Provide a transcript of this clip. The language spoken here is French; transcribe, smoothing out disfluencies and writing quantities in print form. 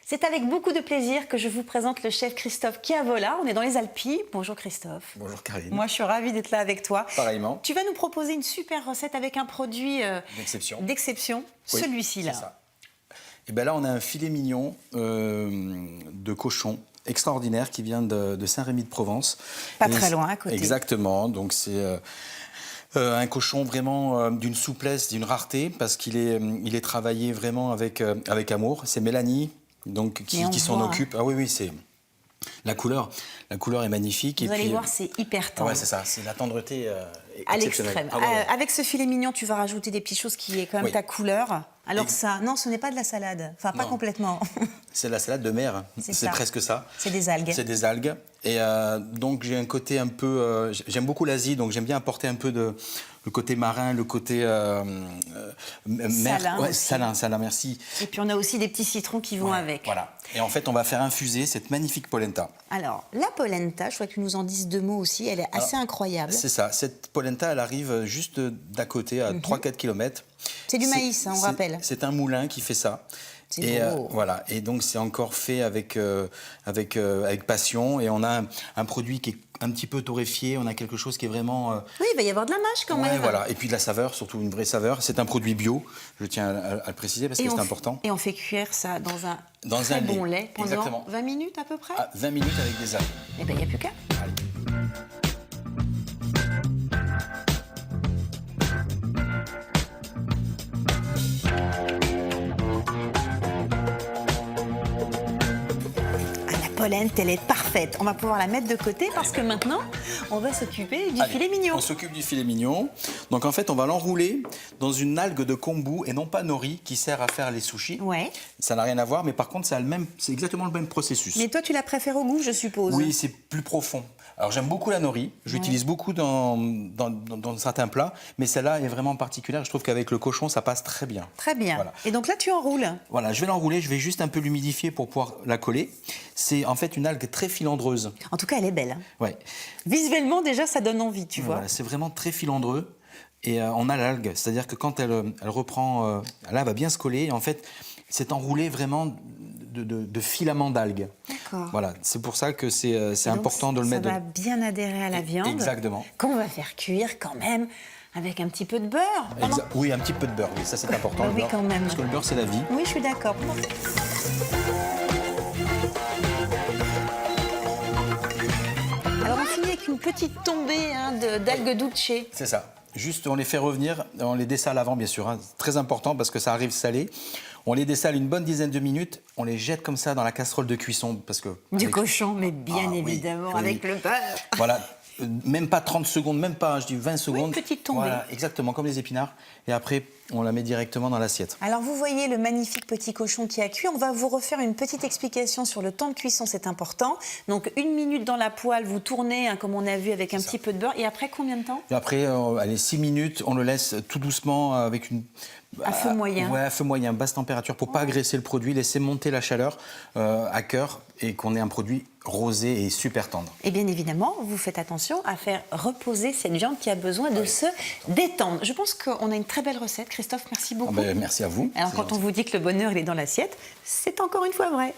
C'est avec beaucoup de plaisir que je vous présente le chef Christophe Chiavola. On est dans les Alpilles. Bonjour Christophe. Bonjour Karine. Moi, je suis ravie d'être là avec toi. Pareillement. Tu vas nous proposer une super recette avec un produit d'exception, Oui, celui-ci là. c'est ça. Et bien là, on a un filet mignon de cochon extraordinaire qui vient de Saint-Rémy-de-Provence. Pas très loin, à côté. Exactement. Donc c'est un cochon vraiment d'une souplesse, d'une rareté, parce qu'il est travaillé vraiment avec amour. C'est Mélanie donc, qui s'en occupe. Ah oui, oui, c'est... La couleur est magnifique. Vous allez voir, c'est hyper tendre. Ouais, c'est ça, c'est la tendreté à exceptionnelle. l'extrême. Ah, ouais. Avec ce filet mignon, tu vas rajouter des petites choses qui est quand même ta couleur. Alors ça, non, ce n'est pas de la salade. Enfin, pas complètement. C'est de la salade de mer. C'est presque ça. C'est des algues. C'est des algues. Et donc j'ai un côté un peu... j'aime beaucoup l'Asie, donc j'aime bien apporter un peu le côté marin, le côté salin. Ouais, salin, merci. Et puis on a aussi des petits citrons qui vont avec. Voilà. Et en fait, on va faire infuser cette magnifique polenta. Alors, la polenta, je voudrais que tu nous en dises deux mots aussi, elle est assez incroyable. C'est ça. Cette polenta, elle arrive juste d'à côté, à 3-4 km. C'est du maïs, hein, on rappelle. C'est un moulin qui fait ça. Et voilà. Et donc c'est encore fait avec passion. Et on a un produit qui est un petit peu torréfié. On a quelque chose qui est vraiment... Oui, il va y avoir de la mâche quand même. Voilà. Et puis de la saveur, surtout une vraie saveur. C'est un produit bio, je tiens à le préciser parce que c'est important. Et on fait cuire ça dans un bon lait pendant Exactement. 20 minutes à peu près. 20 minutes avec des algues. Eh bien, il n'y a plus qu'à. Allez. La polenta, elle est parfaite. On va pouvoir la mettre de côté parce que maintenant, on va s'occuper du filet mignon. On s'occupe du filet mignon. Donc en fait, on va l'enrouler dans une algue de kombu et non pas nori qui sert à faire les sushis. Ouais. Ça n'a rien à voir, mais par contre, c'est exactement le même processus. Mais toi, tu la préfères au goût, je suppose. Oui, c'est plus profond. Alors j'aime beaucoup la nori, j'utilise beaucoup dans certains plats, mais celle-là est vraiment particulière. Je trouve qu'avec le cochon, ça passe très bien. Très bien. Voilà. Et donc là, tu enroules. Voilà, je vais l'enrouler, je vais juste un peu l'humidifier pour pouvoir la coller. C'est en fait une algue très filandreuse. En tout cas, elle est belle. Ouais. Visuellement, déjà, ça donne envie, tu vois. C'est vraiment très filandreux. Et on a l'algue, c'est-à-dire que quand elle reprend, là, elle va bien se coller. Et en fait, c'est enroulé vraiment de filaments d'algues. D'accord. Voilà, c'est pour ça que c'est important de le mettre. Ça va bien adhérer à la viande. Exactement. Qu'on va faire cuire quand même avec un petit peu de beurre. Oui, un petit peu de beurre, oui, ça c'est important. Oui, quand même. Parce que le beurre, c'est la vie. Oui, je suis d'accord. Alors on finit avec une petite tombée d'algues douce. C'est ça. Juste, on les fait revenir, on les dessale avant, bien sûr. Hein. Très important parce que ça arrive salé. On les dessale une bonne dizaine de minutes. On les jette comme ça dans la casserole de cuisson. Parce que, du cochon, mais bien évidemment, avec le beurre. Voilà. Même pas 30 secondes, même pas, je dis 20 secondes. Une petite tombée. Voilà, exactement, comme les épinards. Et après, on la met directement dans l'assiette. Alors, vous voyez le magnifique petit cochon qui a cuit. On va vous refaire une petite explication sur le temps de cuisson, c'est important. Donc, 1 minute dans la poêle, vous tournez, comme on a vu, avec un petit peu de beurre. Et après, combien de temps? Et après, allez, 6 minutes, on le laisse tout doucement avec une... À feu moyen. Ouais, à feu moyen, basse température, pour pas agresser le produit, laisser monter la chaleur à cœur et qu'on ait un produit rosé et super tendre. Et bien évidemment, vous faites attention à faire reposer cette viande qui a besoin de se détendre. Je pense qu'on a une très belle recette. Christophe, merci beaucoup. Merci à vous. Alors quand on vous dit que le bonheur il est dans l'assiette, c'est encore une fois vrai.